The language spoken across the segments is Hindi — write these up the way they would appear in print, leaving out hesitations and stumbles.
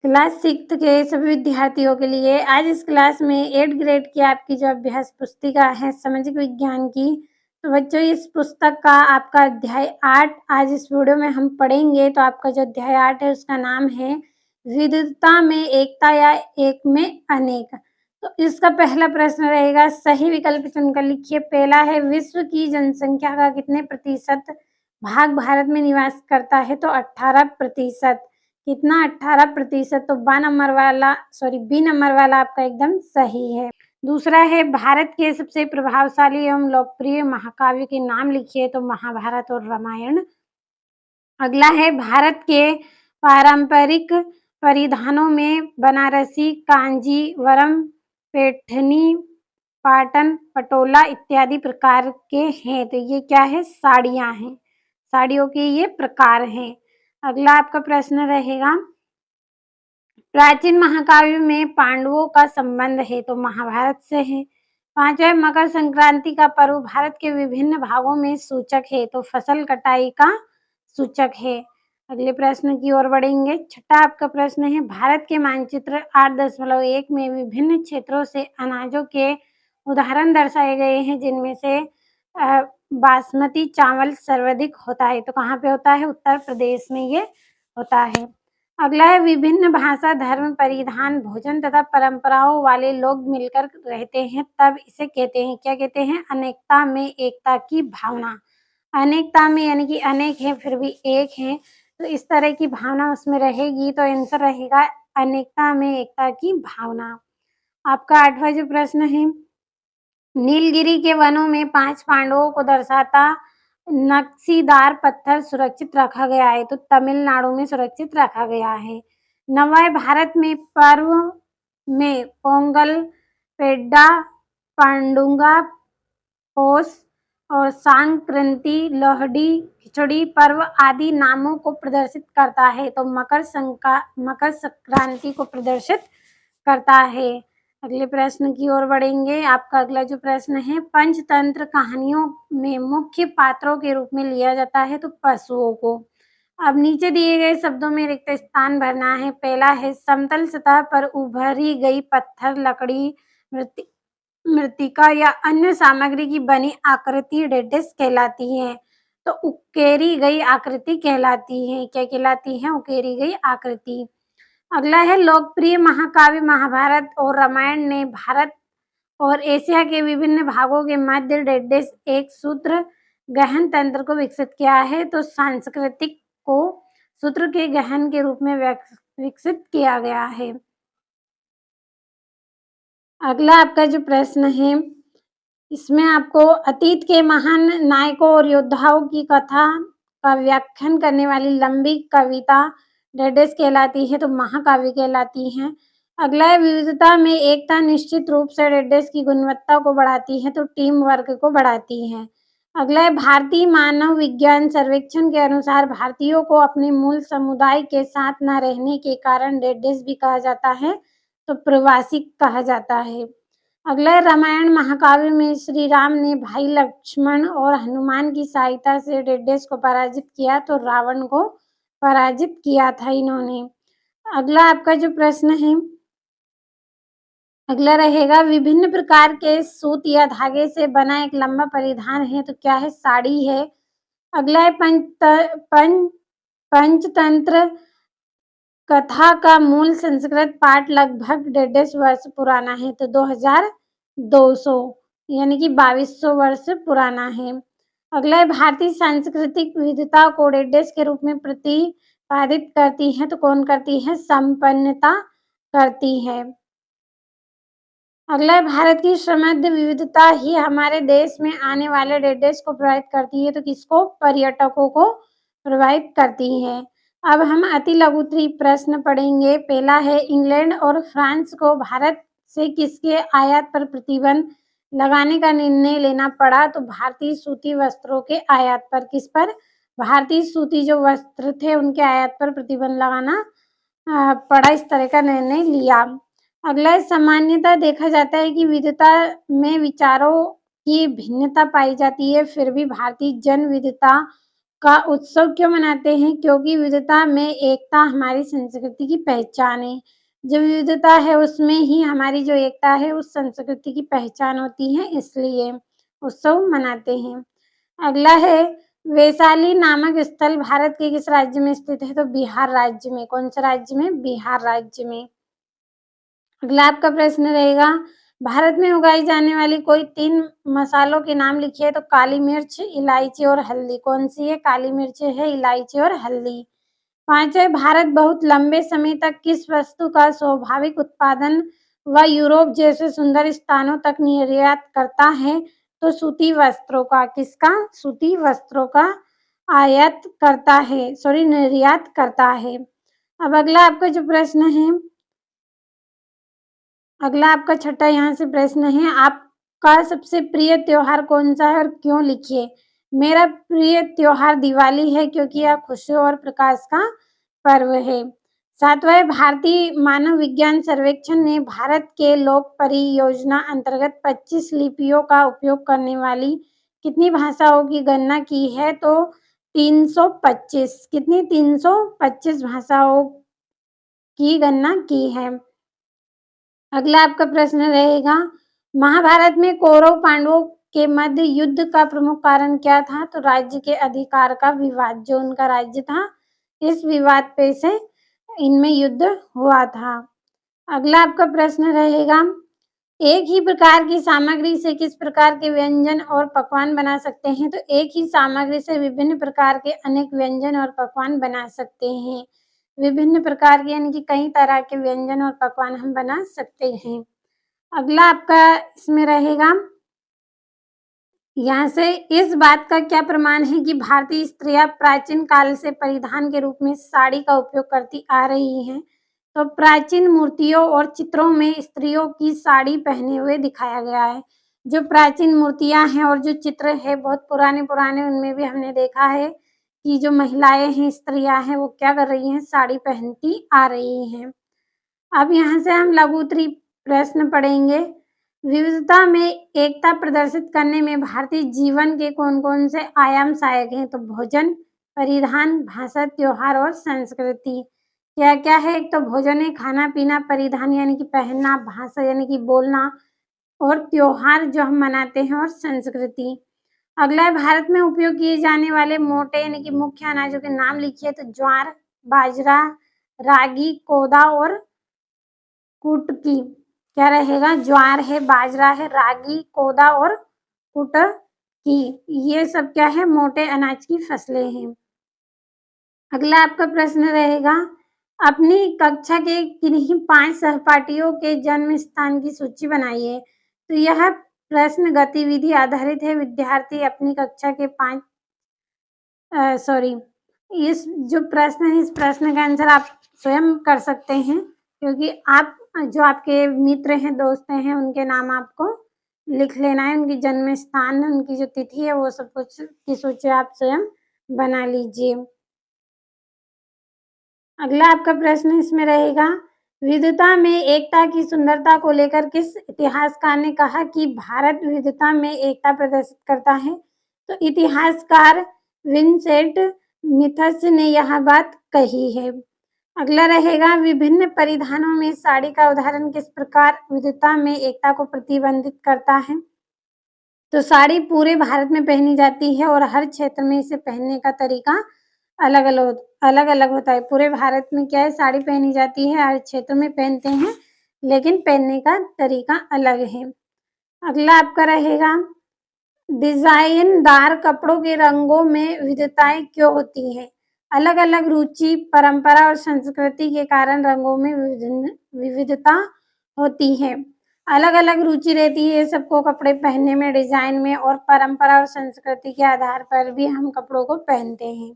क्लास 6 के सभी विद्यार्थियों के लिए आज इस क्लास में 8th ग्रेड की आपकी जो अभ्यास पुस्तिका है सामाजिक विज्ञान की, तो बच्चों इस पुस्तक का आपका अध्याय 8 आज इस वीडियो में हम पढ़ेंगे। तो आपका जो अध्याय 8 है उसका नाम है विविधता में एकता या एक में अनेक। तो इसका पहला प्रश्न रहेगा, सही विकल्प चुनकर लिखिए। पहला है, विश्व की जनसंख्या का कितने प्रतिशत भाग भारत में निवास करता है? तो 18%। कितना? 18%। तो बी नंबर वाला आपका एकदम सही है। दूसरा है, भारत के सबसे प्रभावशाली एवं लोकप्रिय महाकाव्य के नाम लिखिए। तो महाभारत और रामायण। अगला है, भारत के पारंपरिक परिधानों में बनारसी, कांजीवरम, पैठनी, पाटन, पटोला इत्यादि प्रकार के हैं। तो ये क्या है? साड़ियाँ हैं। साड़ियों के ये प्रकार हैं। अगला आपका प्रश्न रहेगा, प्राचीन महाकाव्य में पांडवों का संबंध है? तो महाभारत से है। पांचवा, मकर संक्रांति का पर्व भारत के विभिन्न भागों में सूचक है? तो फसल कटाई का सूचक है। अगले प्रश्न की ओर बढ़ेंगे। छठा आपका प्रश्न है, भारत के मानचित्र 8.1 में विभिन्न क्षेत्रों से अनाजों के उदाहरण दर्शाए गए हैं, जिनमें से बासमती चावल सर्वाधिक होता है। तो कहाँ पे होता है? उत्तर प्रदेश में ये होता है। अगला है, विभिन्न भाषा, धर्म, परिधान, भोजन तथा परंपराओं वाले लोग मिलकर रहते हैं, तब इसे कहते हैं, क्या कहते हैं? अनेकता में एकता की भावना। अनेकता में यानी कि अनेक है फिर भी एक है, तो इस तरह की भावना उसमें रहेगी। तो आंसर रहेगा अनेकता में एकता की भावना। आपका 8वां जो प्रश्न है, नीलगिरी के वनों में 5 पांडवों को दर्शाता नक्शीदार पत्थर सुरक्षित रखा गया है। तो तमिलनाडु में सुरक्षित रखा गया है। 9वां, भारत में पर्व में पोंगल, पेड्डा, पांडुगा, पोस और संक्रांति, लोहड़ी, खिचड़ी पर्व आदि नामों को प्रदर्शित करता है। तो मकर संक्रांति को प्रदर्शित करता है। अगले प्रश्न की ओर बढ़ेंगे। आपका अगला जो प्रश्न है, पंचतंत्र कहानियों में मुख्य पात्रों के रूप में लिया जाता है? तो पशुओं को। अब नीचे दिए गए शब्दों में रिक्त स्थान भरना है। पहला है, समतल सतह पर उभरी गई पत्थर, लकड़ी, मृत्तिका या अन्य सामग्री की बनी आकृति डेटिस कहलाती है। तो उकेरी गई आकृति कहलाती है। क्या कहलाती है? उकेरी गई आकृति। अगला है, लोकप्रिय महाकाव्य महाभारत और रामायण ने भारत और एशिया के विभिन्न भागों के मध्य डेटिस एक सूत्र गहन तंत्र को विकसित किया है। तो सांस्कृतिक को सूत्र के गहन के रूप में विकसित किया गया है। अगला आपका जो प्रश्न है, इसमें आपको अतीत के महान नायकों और योद्धाओं की कथा का व्याख्यान करने वाली लंबी कविता डेडेस कहलाती है। तो महाकाव्य कहलाती है। अगला है, विविधता में एकता निश्चित रूप से डेडेस की गुणवत्ता को बढ़ाती है। तो टीम वर्क को बढ़ाती है। अगला है, भारतीय मानव विज्ञान सर्वेक्षण के अनुसार भारतीयों को अपने मूल समुदाय के साथ न रहने के कारण डेडेस भी कहा जाता है। तो प्रवासी कहा जाता है। अगला है, रामायण महाकाव्य में श्री राम ने भाई लक्ष्मण और हनुमान की सहायता से डेडेस को पराजित किया। तो रावण को पराजित किया था इन्होंने। अगला आपका जो प्रश्न है, अगला रहेगा, विभिन्न प्रकार के सूत या धागे से बना एक लंबा परिधान है। तो क्या है? साड़ी है। अगला है, पंचतंत्र कथा का मूल संस्कृत पाठ लगभग 150 वर्ष पुराना है। तो 2200 यानी कि 2200 वर्ष पुराना है। अगला है, भारतीय सांस्कृतिक विविधता को डेडेस के रूप में प्रतिपादित करती है। तो कौन करती है? संपन्नता करती है। अगला है, भारत की समृद्ध विविधता ही हमारे देश में आने वाले डेडेस को प्रभावित करती है। तो किसको? पर्यटकों को प्रभावित करती है। अब हम अति लघु प्रश्न पढ़ेंगे। पहला है, इंग्लैंड और फ्रांस को भारत से किसके आयात पर प्रतिबंध लगाने का निर्णय लेना पड़ा? तो भारतीय सूती वस्त्रों के आयात पर। किस पर? भारतीय सूती जो वस्त्र थे उनके आयात पर प्रतिबंध लगाना पड़ा। इस तरह का निर्णय लिया। अगला है, सामान्यतः देखा जाता है कि विविधता में विचारों की भिन्नता पाई जाती है, फिर भी भारतीय जन विविधता का उत्सव क्यों मनाते हैं? क्योंकि विविधता में एकता हमारी संस्कृति की पहचान है। जो विविधता है उसमें ही हमारी जो एकता है उस संस्कृति की पहचान होती है, इसलिए उत्सव मनाते हैं। अगला है वैशाली नामक स्थल भारत के किस राज्य में स्थित है? तो बिहार राज्य में। कौन से राज्य में? बिहार राज्य में। अगला आपका प्रश्न रहेगा भारत में उगाई जाने वाली कोई 3 मसालों के नाम लिखिए। तो काली मिर्च, इलायची और हल्दी। कौन सी है? काली मिर्च है, इलायची और हल्दी। 5 है भारत बहुत लंबे समय तक किस वस्तु का स्वाभाविक उत्पादन व यूरोप जैसे सुंदर स्थानों तक निर्यात करता है? तो सूती वस्त्रों का। किसका? सूती वस्त्रों का आयात करता है, निर्यात करता है। अब अगला आपका जो प्रश्न है, अगला आपका छठा यहाँ से प्रश्न है, आपका सबसे प्रिय त्योहार कौन सा है और क्यों? लिखिए। मेरा प्रिय त्योहार दिवाली है क्योंकि यह खुशियों और प्रकाश का पर्व है। 7वां है भारतीय मानव विज्ञान सर्वेक्षण ने भारत के लोक परियोजना अंतर्गत 25 लिपियों का उपयोग करने वाली कितनी भाषाओं की गणना की है? तो 325। कितनी? 325 भाषाओं की गणना की है। अगला आपका प्रश्न रहेगा महाभारत में कौरव पांडवों के मध्य युद्ध का प्रमुख कारण क्या था? तो राज्य के अधिकार का विवाद, जो उनका राज्य था इस विवाद पे से इनमें युद्ध हुआ था। अगला आपका प्रश्न रहेगा एक ही प्रकार की सामग्री से किस प्रकार के व्यंजन और पकवान बना सकते हैं? तो एक ही सामग्री से विभिन्न प्रकार के अनेक व्यंजन और पकवान बना सकते हैं। विभिन्न प्रकार के यानी कि कई तरह के व्यंजन और पकवान हम बना सकते हैं। अगला आपका इसमें रहेगा यहाँ से इस बात का क्या प्रमाण है कि भारतीय स्त्रियां प्राचीन काल से परिधान के रूप में साड़ी का उपयोग करती आ रही हैं? तो प्राचीन मूर्तियों और चित्रों में स्त्रियों की साड़ी पहने हुए दिखाया गया है। जो प्राचीन मूर्तियां हैं और जो चित्र है बहुत पुराने उनमें भी हमने देखा है कि जो महिलाएं हैं, स्त्रियां हैं, वो क्या कर रही हैं? साड़ी पहनती आ रही हैं। अब यहाँ से हम लघु उत्तरी प्रश्न पढ़ेंगे। विविधता में एकता प्रदर्शित करने में भारतीय जीवन के कौन-कौन से आयाम सहायक हैं? तो भोजन, परिधान, भाषा, त्योहार और संस्कृति। क्या-क्या है? एक तो भोजन है, खाना-पीना, परिधान यानी कि पहनना, भाषा यानी कि बोलना और त्योहार जो हम मनाते हैं और संस्कृति। अगला है भारत में उपयोग किए जाने वाले मोटे यानी कि मुख्य अनाजों के नाम लिखिए। तो ज्वार, बाजरा, रागी, कोदा और कुटकी। क्या रहेगा? ज्वार है, बाजरा है, रागी, कोदा और कुटकी। ये सब क्या है? मोटे अनाज की फसलें हैं। अगला आपका प्रश्न रहेगा अपनी कक्षा के किन्हीं 5 सहपाठियों के जन्म स्थान की सूची बनाइए। तो यह प्रश्न गतिविधि आधारित है। विद्यार्थी अपनी कक्षा के 5 सॉरी इस जो प्रश्न है इस प्रश्न का आंसर आप स्वयं कर सकते हैं क्योंकि आप जो आपके मित्र हैं, दोस्त हैं, उनके नाम आपको लिख लेना है, उनकी जन्म स्थान, उनकी जो तिथि है वो सब कुछ की सूची आप स्वयं बना लीजिए। अगला आपका प्रश्न इसमें रहेगा विविधता में एकता की सुंदरता को लेकर किस इतिहासकार ने कहा कि भारत विविधता में एकता प्रदर्शित करता है? तो इतिहासकार विंसेंट मिथस ने यह बात कही है। अगला रहेगा विभिन्न परिधानों में साड़ी का उदाहरण किस प्रकार विविधता में एकता को प्रतिबंधित करता है? तो साड़ी पूरे भारत में पहनी जाती है और हर क्षेत्र में इसे पहनने का तरीका अलग-अलग होता है। पूरे भारत में क्या है? साड़ी पहनी जाती है, हर क्षेत्र में पहनते हैं, लेकिन पहनने का तरीका अलग है। अगला आपका रहेगा डिजाइनदार कपड़ों के रंगों में विविधताएं क्यों होती हैं? अलग-अलग रुचि, परंपरा और संस्कृति के कारण रंगों में विविधता होती है। अलग-अलग रुचि रहती है सबको कपड़े पहनने में, डिजाइन में और परंपरा और संस्कृति के आधार पर भी हम कपड़ों को पहनते हैं।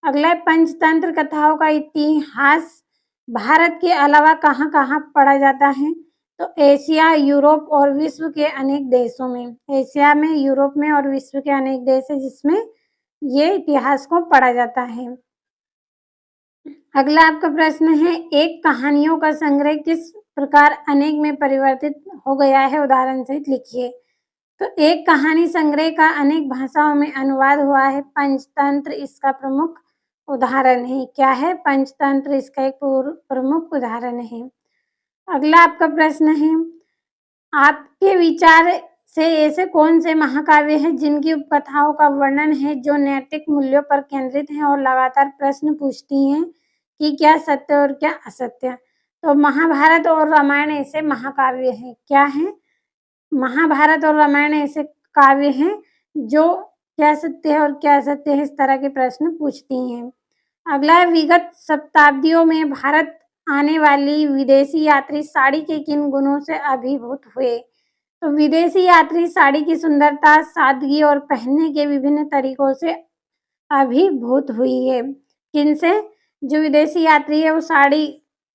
अगला है पंचतंत्र कथाओं का इतिहास भारत के अलावा कहाँ-कहाँ पढ़ा जाता है? तो एशिया, यूरोप और विश्व के अनेक देशों में। एशिया में, यूरोप में और विश्व के अनेक देश है जिसमें ये इतिहास को पढ़ा जाता है। अगला आपका प्रश्न है एक कहानियों का संग्रह किस प्रकार अनेक में परिवर्तित हो गया है? उदाहरण सहित लिखिए। तो एक कहानी संग्रह का अनेक भाषाओं में अनुवाद हुआ है। पंचतंत्र इसका प्रमुख उदाहरण है। क्या है? पंचतंत्र इसका एक प्रमुख उदाहरण है। अगला आपका प्रश्न है, आपके विचार से ऐसे कौन से महाकाव्य हैं जिनकी उपकथाओं का वर्णन है जो नैतिक मूल्यों पर केंद्रित हैं और लगातार प्रश्न पूछती हैं कि क्या सत्य और क्या असत्य? तो महाभारत और रामायण ऐसे महाकाव्य हैं। क्या है? महाभारत और रामायण ऐसे काव्य हैं जो क्या सत्य है और क्या असत्य है इस तरह के प्रश्न पूछती हैं। अगला है, विगत शताब्दियों में भारत आने वाली विदेशी यात्री साड़ी के किन गुणों से अभिभूत हुए? तो विदेशी यात्री साड़ी की सुंदरता, सादगी और पहनने के विभिन्न तरीकों से अभिभूत हुई है। किनसे? जो विदेशी यात्री है वो साड़ी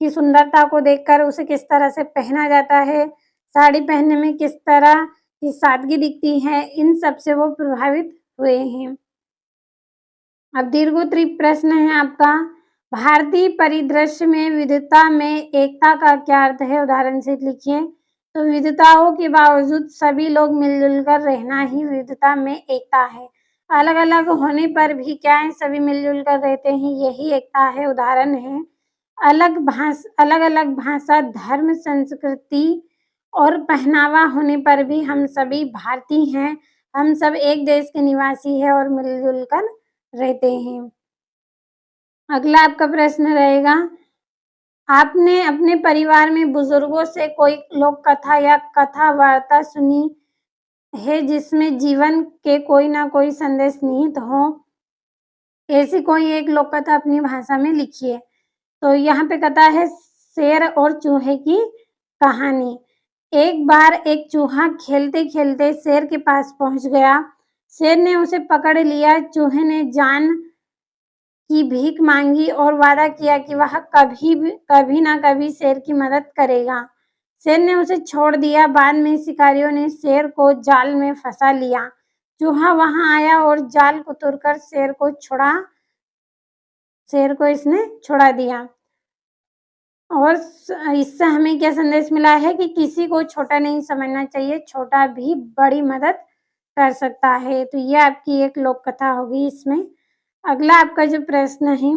की सुंदरता को देखकर उसे किस तरह से पहना जाता है, साड़ी पहनने में किस तरह की सादगी दिखती है, इन सब से वो प्रभावित हुए हैं। अब दीर्घोत्तरी प्रश्न है आपका, भारतीय परिदृश्य में विविधता में एकता का क्या अर्थ है? उदाहरण से लिखिए। तो विविधताओं के बावजूद सभी लोग मिलजुल कर रहना ही विविधता में एकता है। अलग अलग होने पर भी क्या है? सभी मिलजुल कर रहते हैं, यही एकता है। उदाहरण है, अलग अलग भाषा, धर्म, संस्कृति और पहनावा होने पर भी हम सभी भारतीय हैं। हम सब एक देश के निवासी हैं और मिलजुल कर रहते हैं। अगला आपका प्रश्न रहेगा, आपने अपने परिवार में बुजुर्गों से कोई लोक कथा या कथा वार्ता सुनी है जिसमें जीवन के कोई ना कोई संदेश निहित हो? ऐसी कोई एक लोक कथा अपनी भाषा में लिखिए। तो यहाँ पे कथा है शेर और चूहे की कहानी। एक बार एक चूहा खेलते खेलते शेर के पास पहुंच गया। शेर ने उसे पकड़ लिया। चूहे ने जान की भीख मांगी और वादा किया कि वह कभी ना कभी शेर की मदद करेगा। शेर ने उसे छोड़ दिया। बाद में शिकारियों ने शेर को जाल में फंसा लिया। चूहा वहां आया और जाल को तोड़कर शेर को इसने छुड़ा दिया। और इससे हमें क्या संदेश मिला है कि किसी को छोटा नहीं समझना चाहिए, छोटा भी बड़ी मदद कर सकता है। तो ये आपकी एक लोक कथा होगी इसमें। अगला आपका जो प्रश्न है,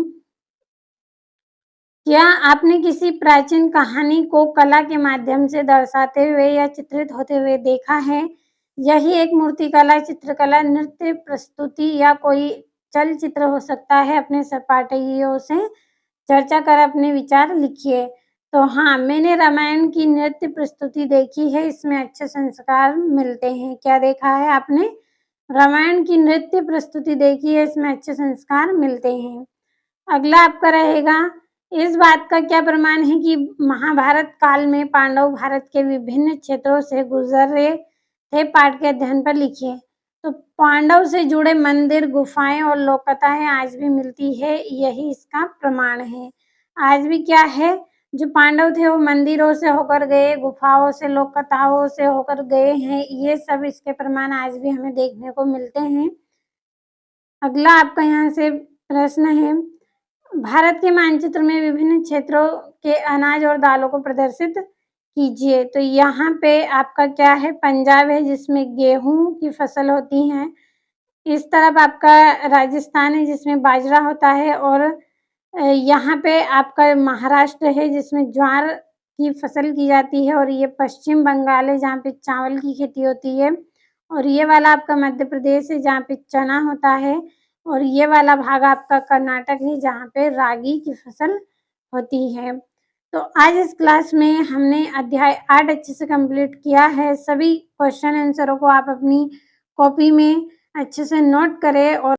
क्या आपने किसी प्राचीन कहानी को कला के माध्यम से दर्शाते हुए या चित्रित होते हुए देखा है? यही एक मूर्तिकला, चित्रकला, नृत्य प्रस्तुति या कोई चलचित्र हो सकता है। अपने सहपाठियों से चर्चा कर अपने विचार लिखिए। तो हाँ, मैंने रामायण की नृत्य प्रस्तुति देखी है, इसमें अच्छे संस्कार मिलते हैं। क्या देखा है आपने? रामायण की नृत्य प्रस्तुति देखी है, इसमें अच्छे संस्कार मिलते हैं। अगला आपका रहेगा, इस बात का क्या प्रमाण है कि महाभारत काल में पांडव भारत के विभिन्न क्षेत्रों से गुजर रहे थे? पाठ के अध्ययन पर लिखिए। तो पांडव से जुड़े मंदिर, गुफाएं और लोक कथाएं आज भी मिलती है, यही इसका प्रमाण है। आज भी क्या है, जो पांडव थे वो मंदिरों से होकर गए, गुफाओं से, लोक कथाओं से होकर गए हैं, ये सब इसके प्रमाण आज भी हमें देखने को मिलते हैं। अगला आपका यहाँ से प्रश्न है, भारत के मानचित्र में विभिन्न क्षेत्रों के अनाज और दालों को प्रदर्शित कीजिए। तो यहाँ पे आपका क्या है? पंजाब है जिसमें गेहूं की फसल होती है। इस तरफ आपका राजस्थान है जिसमें बाजरा होता है और यहाँ पे आपका महाराष्ट्र है जिसमें ज्वार की फसल की जाती है और ये पश्चिम बंगाल है जहाँ पे चावल की खेती होती है और ये वाला आपका मध्य प्रदेश है जहाँ पे चना होता है और ये वाला भाग आपका कर्नाटक है जहाँ पे रागी की फसल होती है। तो आज इस क्लास में हमने अध्याय 8 अच्छे से कंप्लीट किया है। सभी क्वेश्चन आंसरों को आप अपनी कॉपी में अच्छे से नोट करें और